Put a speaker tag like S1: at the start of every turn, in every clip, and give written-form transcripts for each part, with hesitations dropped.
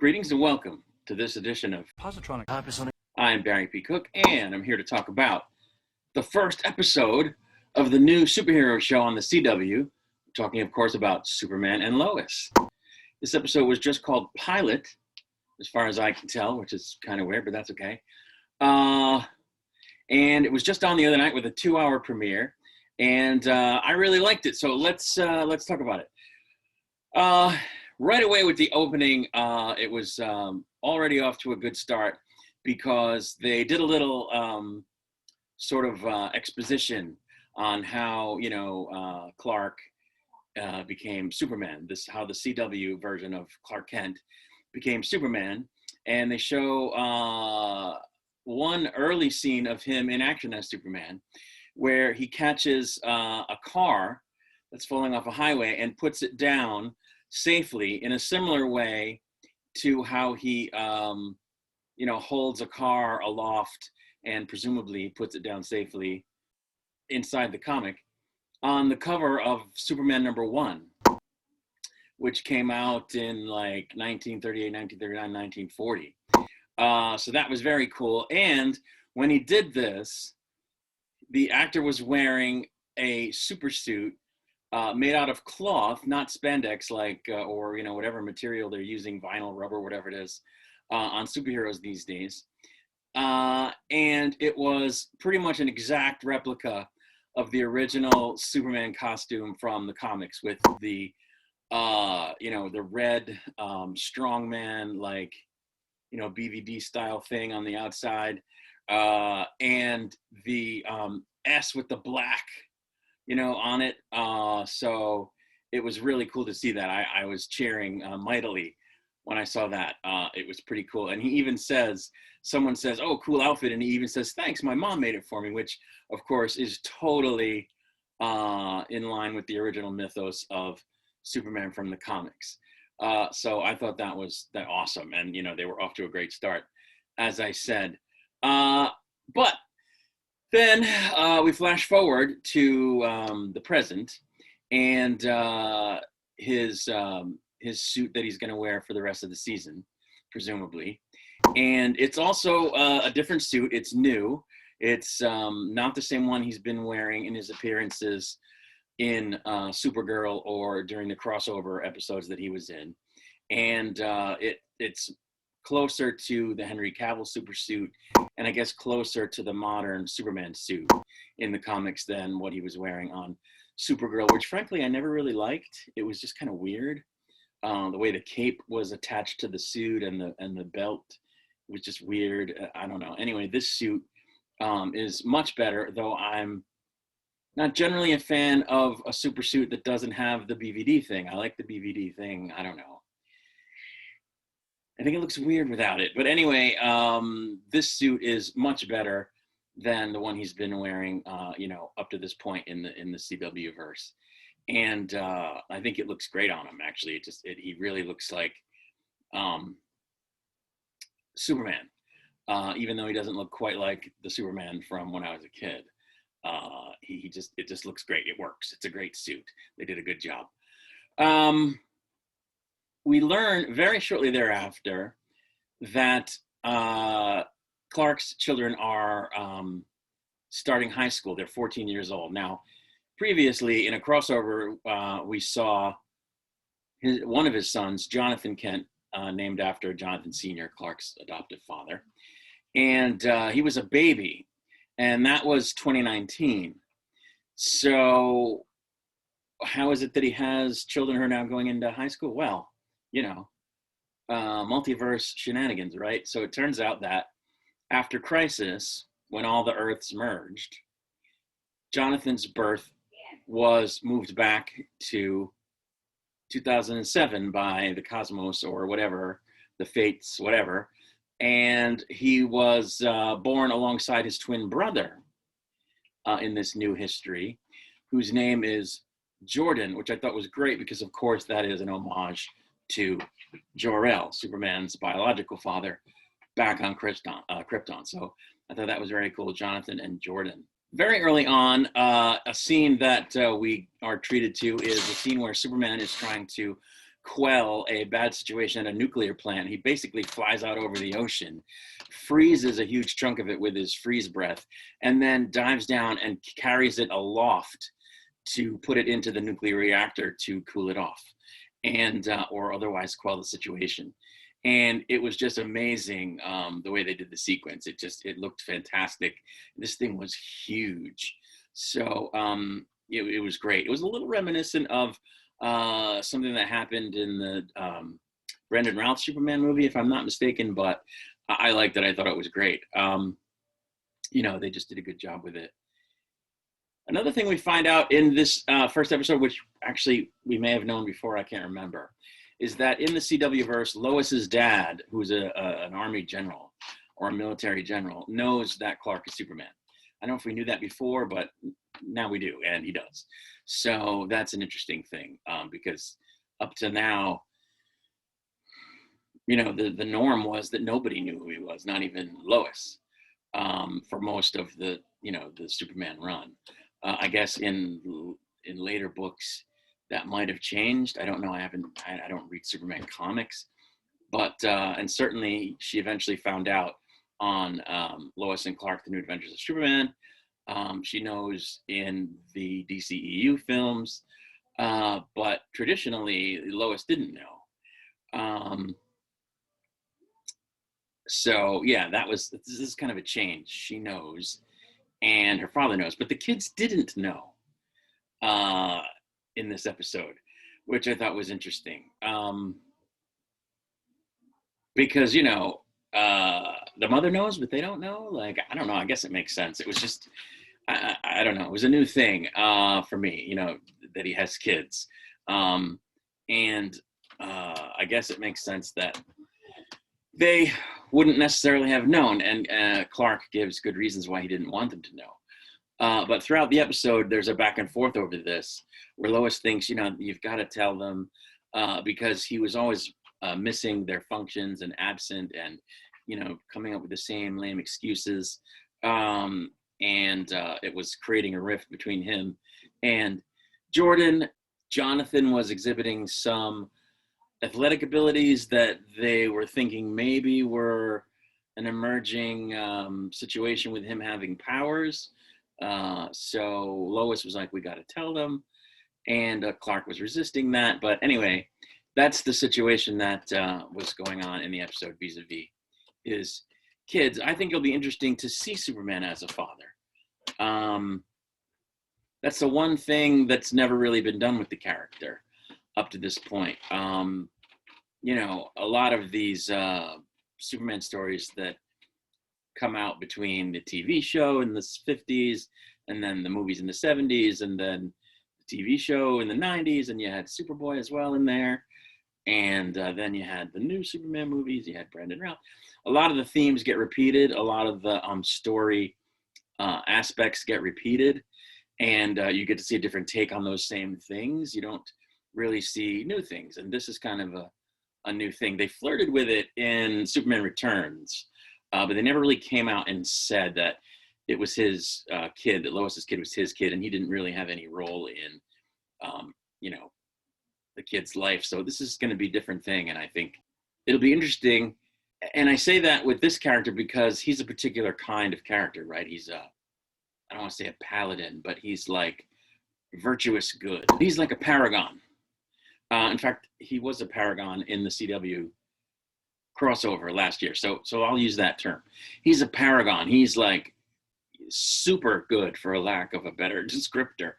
S1: Greetings and welcome to this edition of
S2: Positronic.
S1: I'm Barry P. Cook, and I'm here to talk about the first episode of the new superhero show on the CW. I'm talking, of course, about Superman and Lois. This episode was just called Pilot, as far as I can tell, which is kind of weird, but that's okay. And it was just on the other night with a 2-hour premiere, and I really liked it. So let's talk about it. Right away with the opening, it was already off to a good start because they did a little exposition on how Clark became Superman. How the CW version of Clark Kent became Superman, and they show one early scene of him in action as Superman, where he catches a car that's falling off a highway and puts it down safely in a similar way to how he holds a car aloft and presumably puts it down safely inside the comic on the cover of Superman #1, which came out in like 1938, 1939, 1940. So that was very cool. And when he did this, the actor was wearing a super suit made out of cloth, not spandex, or whatever material they're using, vinyl, rubber, whatever it is, on superheroes these days. And it was pretty much an exact replica of the original Superman costume from the comics, with the the red strongman BVD style thing on the outside, and the S with the black on it. So it was really cool to see that. I was cheering mightily when I saw that. It was pretty cool. And he even says, someone says, "Oh, cool outfit." And he even says, "Thanks, my mom made it for me," which of course is totally in line with the original mythos of Superman from the comics. So I thought that was awesome. And, they were off to a great start, as I said. But then we flash forward to the present, and his suit that he's going to wear for the rest of the season, presumably. And it's also a different suit. It's new. It's not the same one he's been wearing in his appearances in Supergirl or during the crossover episodes that he was in. And it's closer to the Henry Cavill super suit, and I guess closer to the modern Superman suit in the comics than what he was wearing on Supergirl, which frankly I never really liked. It was just kind of weird. The way the cape was attached to the suit and the belt was just weird. I don't know. Anyway, this suit is much better, though I'm not generally a fan of a super suit that doesn't have the BVD thing. I like the BVD thing. I don't know. I think it looks weird without it. But anyway, this suit is much better than the one he's been wearing, up to this point in the CW verse. And I think it looks great on him, actually. He really looks like Superman, even though he doesn't look quite like the Superman from when I was a kid. It just looks great. It works. It's a great suit. They did a good job. We learn very shortly thereafter that Clark's children are starting high school. They're 14 years old. Now, previously in a crossover, we saw one of his sons, Jonathan Kent, named after Jonathan Sr., Clark's adoptive father. And he was a baby, and that was 2019. So how is it that he has children who are now going into high school? Well, multiverse shenanigans, right? So it turns out that after Crisis, when all the Earths merged, Jonathan's birth was moved back to 2007 by the cosmos or whatever, the fates, whatever. And he was born alongside his twin brother in this new history, whose name is Jordan, which I thought was great because, of course, that is an homage to Jor-El, Superman's biological father, back on Krypton. So I thought that was very cool, Jonathan and Jordan. Very early on, a scene that we are treated to is a scene where Superman is trying to quell a bad situation at a nuclear plant. He basically flies out over the ocean, freezes a huge chunk of it with his freeze breath, and then dives down and carries it aloft to put it into the nuclear reactor to cool it off, and or otherwise quell the situation. And it was just amazing, the way they did the sequence. It looked fantastic. This thing was huge. So it was great. It was a little reminiscent of something that happened in the Brendan Routh Superman movie, if I'm not mistaken, but I liked it. I thought it was great. They just did a good job with it. Another thing we find out in this first episode, which actually we may have known before, I can't remember, is that in the CW verse, Lois's dad, who's an army general or a military general, knows that Clark is Superman. I don't know if we knew that before, but now we do, and he does. So that's an interesting thing, because up to now, the norm was that nobody knew who he was, not even Lois, for most of the Superman run. I guess in later books that might have changed. I don't know. I don't read Superman comics, but and certainly she eventually found out on Lois and Clark: The New Adventures of Superman. She knows in the DCEU films, but traditionally Lois didn't know. So yeah, this is kind of a change. She knows, and her father knows, but the kids didn't know in this episode, which I thought was interesting, because the mother knows, but they don't know. Like, I don't know. I guess it makes sense. It was just, I don't know. It was a new thing for me, that he has kids, and I guess it makes sense that they wouldn't necessarily have known, and Clark gives good reasons why he didn't want them to know. But throughout the episode, there's a back and forth over this, where Lois thinks, you've got to tell them, because he was always missing their functions and absent, and coming up with the same lame excuses, and it was creating a rift between him and Jordan. Jonathan was exhibiting some athletic abilities that they were thinking maybe were an emerging situation with him having powers. So Lois was like, we got to tell them. And Clark was resisting that. But anyway, that's the situation that was going on in the episode vis-a-vis his kids. I think it'll be interesting to see Superman as a father. That's the one thing that's never really been done with the character up to this point. A lot of these Superman stories that come out between the TV show in the 50s and then the movies in the 70s and then the TV show in the 90s, and you had Superboy as well in there, and then you had the new Superman movies, you had Brendan Routh. A lot of the themes get repeated, a lot of the story aspects get repeated, and you get to see a different take on those same things. You don't really see new things, and this is kind of a new thing. They flirted with it in Superman Returns, but they never really came out and said that it was his kid, that Lois's kid was his kid, and he didn't really have any role in, the kid's life. So this is going to be a different thing, and I think it'll be interesting. And I say that with this character because he's a particular kind of character, right? He's I don't want to say a paladin, but he's like virtuous good. He's like a paragon. In fact, he was a paragon in the CW crossover last year. So I'll use that term. He's a paragon. He's like super good, for a lack of a better descriptor.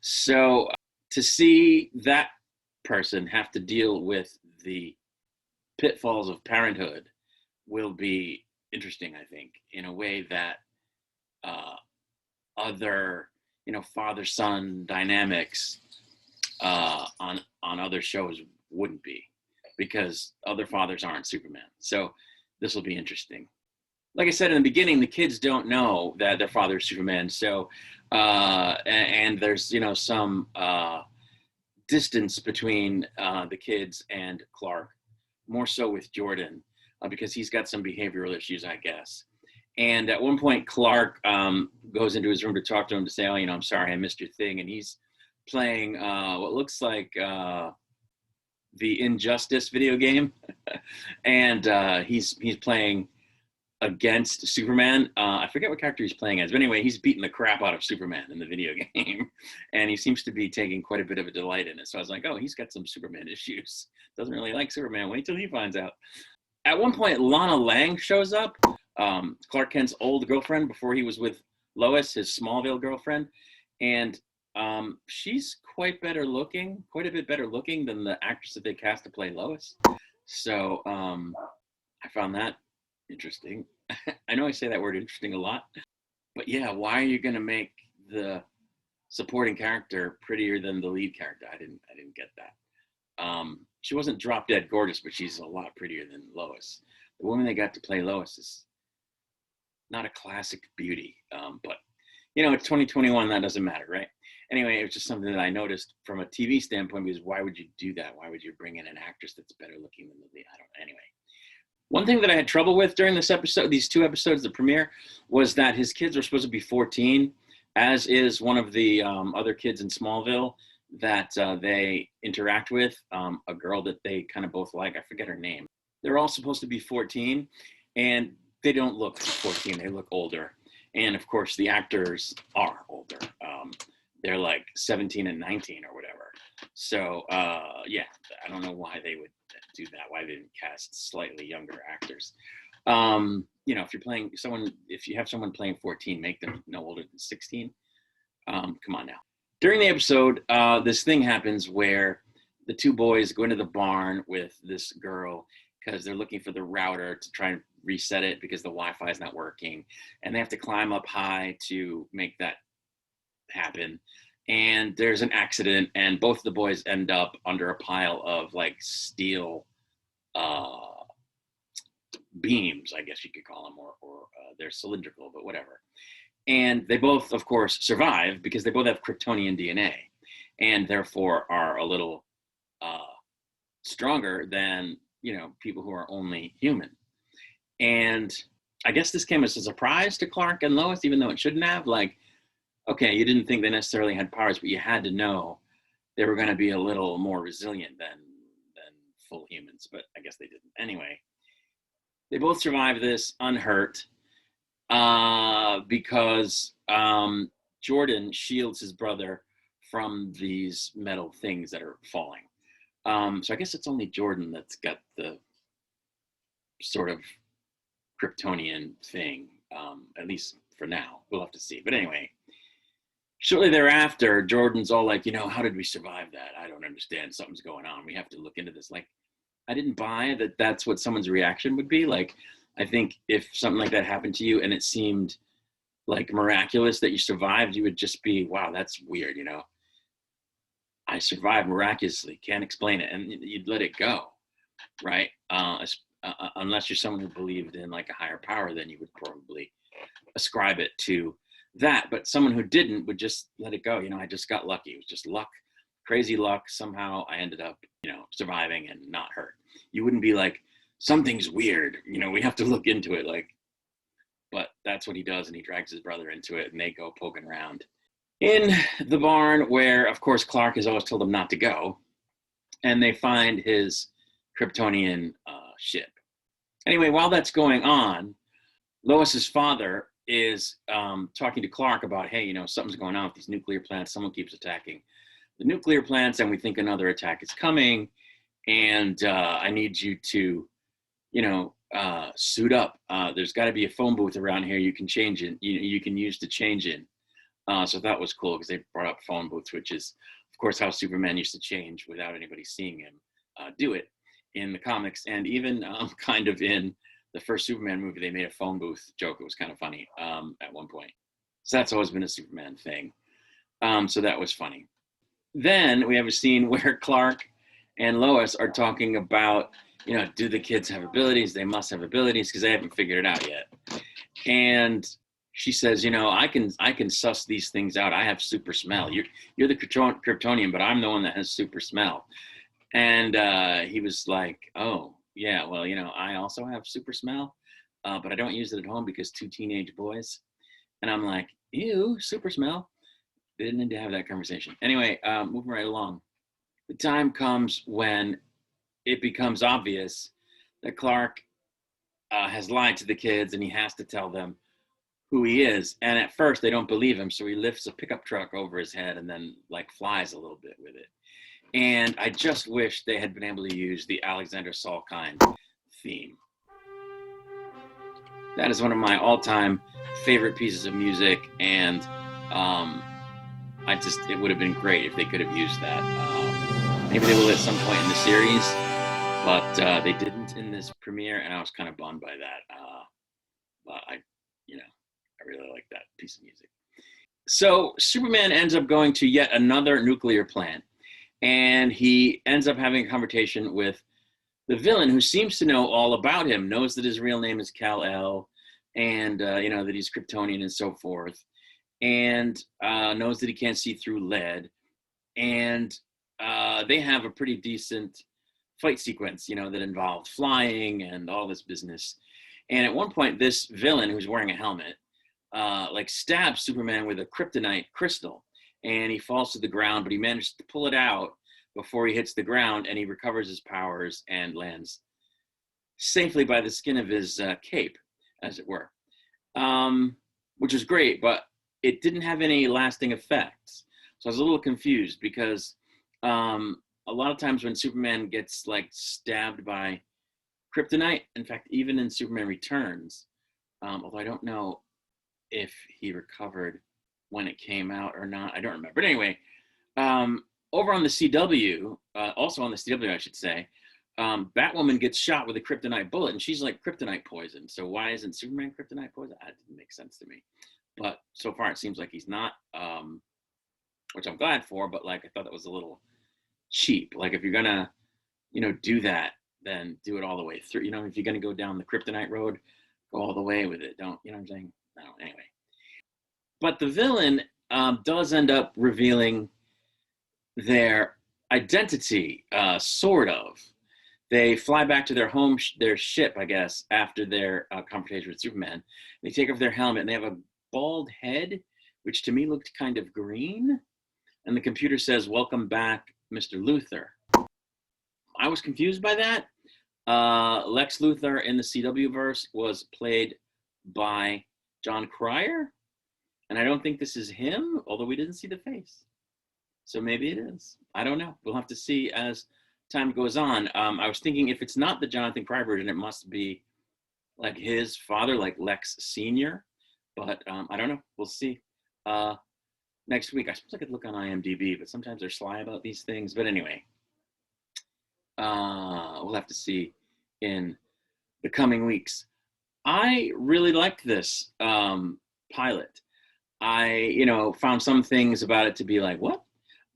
S1: So to see that person have to deal with the pitfalls of parenthood will be interesting, I think, in a way that other, father-son dynamics on other shows wouldn't be, because other fathers aren't Superman. So this will be interesting. Like I said in the beginning, the kids don't know that their father is Superman. So and there's some distance between the kids and Clark, more so with Jordan, because he's got some behavioral issues, I guess. And at one point, Clark goes into his room to talk to him to say, "Oh, I'm sorry, I missed your thing." And he's playing what looks like the Injustice video game, and he's playing against Superman. I forget what character he's playing as, but anyway, he's beating the crap out of Superman in the video game, and he seems to be taking quite a bit of a delight in it. So I was like, oh, he's got some Superman issues. Doesn't really like Superman. Wait till he finds out. At one point, Lana Lang shows up, Clark Kent's old girlfriend before he was with Lois, his Smallville girlfriend, and she's quite a bit better looking than the actress that they cast to play Lois. So I found that interesting. I know I say that word interesting a lot, but yeah, why are you going to make the supporting character prettier than the lead character? I didn't get that. She wasn't drop dead gorgeous, but she's a lot prettier than Lois. The woman they got to play Lois is not a classic beauty, but you know, it's 2021. That doesn't matter, right? Anyway, it was just something that I noticed from a TV standpoint, because why would you do that? Why would you bring in an actress that's better looking than the lead? I don't know. Anyway, one thing that I had trouble with during this episode, these two episodes, the premiere, was that his kids were supposed to be 14, as is one of the other kids in Smallville that they interact with, a girl that they kind of both like. I forget her name. They're all supposed to be 14, and they don't look 14. They look older. And of course, the actors are older. They're like 17 and 19 or whatever. So yeah, I don't know why they would do that. Why they didn't cast slightly younger actors. You know, if you have someone playing 14, make them no older than 16. Come on now. During the episode, this thing happens where the two boys go into the barn with this girl because they're looking for the router to try and reset it because the Wi-Fi is not working, and they have to climb up high to make that happen. And there's an accident, and both of the boys end up under a pile of like steel beams, I guess you could call them, or they're cylindrical, but whatever. And they both, of course, survive because they both have Kryptonian DNA, and therefore are a little stronger than, you know, people who are only human. And I guess this came as a surprise to Clark and Lois, even though it shouldn't have. Like, okay, you didn't think they necessarily had powers, but you had to know they were going to be a little more resilient than full humans. But I guess they didn't. Anyway, they both survived this unhurt because Jordan shields his brother from these metal things that are falling. So I guess it's only Jordan that's got the sort of Kryptonian thing, at least for now. We'll have to see. But anyway, shortly thereafter, Jordan's all like, you know, how did we survive that? I don't understand. Something's going on. We have to look into this. Like, I didn't buy that that's what someone's reaction would be. Like, I think if something like that happened to you and it seemed like miraculous that you survived, you would just be, wow, that's weird, you know? I survived miraculously, can't explain it. And you'd let it go, right? Unless you're someone who believed in like a higher power, then you would probably ascribe it to that. But someone who didn't would just let it go. You know, I just got lucky. It was just luck, crazy luck. Somehow I ended up, you know, surviving and not hurt. You wouldn't be like, something's weird, you know, we have to look into it. Like, but that's what he does. And he drags his brother into it and they go poking around in the barn where, of course, Clark has always told him not to go. And they find his Kryptonian ship. Anyway, while that's going on, Lois's father is talking to Clark about, hey, you know, something's going on with these nuclear plants. Someone keeps attacking the nuclear plants, and we think another attack is coming. And I need you to, you know, suit up. There's got to be a phone booth around here you can change it. You can use to change in. So that was cool because they brought up phone booths, which is, of course, how Superman used to change without anybody seeing him do it in the comics. And even kind of in the first Superman movie, they made a phone booth joke. It was kind of funny at one point. So that's always been a Superman thing. So that was funny. Then we have a scene where Clark and Lois are talking about, you know, do the kids have abilities? They must have abilities because they haven't figured it out yet. And she says, you know, I can suss these things out. I have super smell. You're the Kryptonian, but I'm the one that has super smell. And he was like, oh, yeah, well, you know, I also have super smell, but I don't use it at home because two teenage boys. And I'm like, ew, super smell. They didn't need to have that conversation. Anyway, moving right along. The time comes when it becomes obvious that Clark has lied to the kids, and he has to tell them who he is. And at first, they don't believe him, so he lifts a pickup truck over his head and then like flies a little bit with it. And I just wish they had been able to use the Alexander Salkind theme. That is one of my all-time favorite pieces of music, and it would have been great if they could have used that. Maybe they will at some point in the series, but they didn't in this premiere, and I was kind of bummed by that. But I really like that piece of music. So Superman ends up going to yet another nuclear plant, and he ends up having a conversation with the villain, who seems to know all about him, knows that his real name is Kal-El, and that he's Kryptonian and so forth, and knows that he can't see through lead. And they have a pretty decent fight sequence, that involved flying and all this business. And at one point, this villain, who's wearing a helmet, stabs Superman with a kryptonite crystal, and he falls to the ground, but he manages to pull it out before he hits the ground, and he recovers his powers and lands safely by the skin of his cape, as it were, which was great, but it didn't have any lasting effects. So I was a little confused, because a lot of times when Superman gets stabbed by kryptonite, in fact, even in Superman Returns, although I don't know if he recovered when it came out or not, I don't remember. But anyway, over on the CW, also on the CW, I should say, Batwoman gets shot with a kryptonite bullet, and she's like kryptonite poison. So why isn't Superman kryptonite poison? That didn't make sense to me. But so far, it seems like he's not, which I'm glad for. But I thought that was a little cheap. If you're gonna, do that, then do it all the way through. If you're gonna go down the kryptonite road, go all the way with it. Don't, you know what I'm saying? No, anyway. But the villain does end up revealing their identity, sort of. They fly back to their ship, I guess, after their confrontation with Superman. They take off their helmet, and they have a bald head, which to me looked kind of green. And the computer says, "Welcome back, Mr. Luthor." I was confused by that. Lex Luthor in the CW verse was played by John Cryer, and I don't think this is him, although we didn't see the face. So maybe it is. I don't know. We'll have to see as time goes on. I was thinking, if it's not the Jonathan Cryer version, it must be his father, Lex Senior. But I don't know. We'll see. Next week, I suppose I could look on IMDb, but sometimes they're sly about these things. But anyway, we'll have to see in the coming weeks. I really liked this pilot. I, found some things about it to be like, what?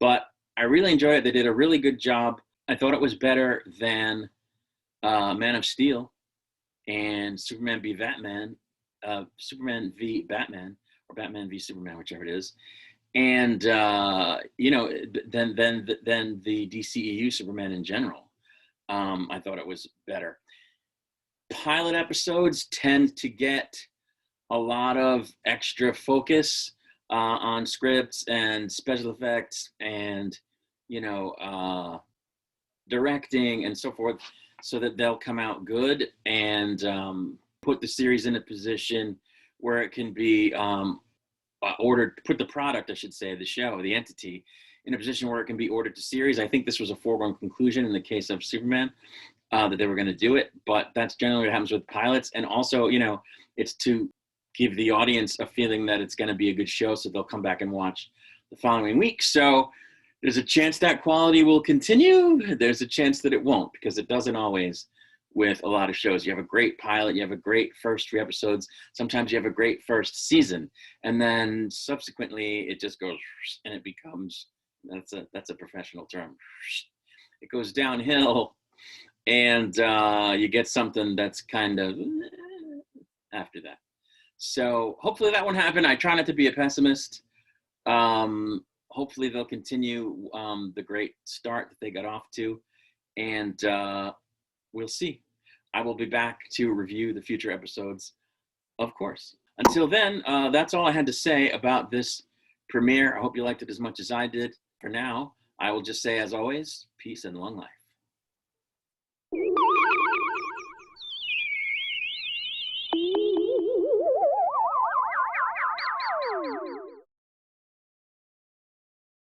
S1: But I really enjoyed it. They did a really good job. I thought it was better than Man of Steel and Superman v. Batman, Superman v. Batman, or Batman v. Superman, whichever it is. And, than the DCEU Superman in general. I thought it was better. Pilot episodes tend to get a lot of extra focus on scripts and special effects and, directing and so forth, so that they'll come out good and put the series in a position where it can be put the product, I should say, the show, the entity, in a position where it can be ordered to series. I think this was a foregone conclusion in the case of Superman, that they were going to do it, but that's generally what happens with pilots. And also, it's to give the audience a feeling that it's going to be a good show, so they'll come back and watch the following week. So there's a chance that quality will continue. There's a chance that it won't, because it doesn't always with a lot of shows. You have a great pilot, you have a great first 3 episodes, sometimes you have a great first season, and then subsequently it just goes, and it becomes, that's a professional term, it goes downhill, and you get something that's kind of after that. So hopefully that won't happen. I try not to be a pessimist. Hopefully they'll continue the great start that they got off to, and we'll see. I will be back to review the future episodes, of course. Until then, that's all I had to say about this premiere. I hope you liked it as much as I did. For now, I will just say, as always, peace and long life.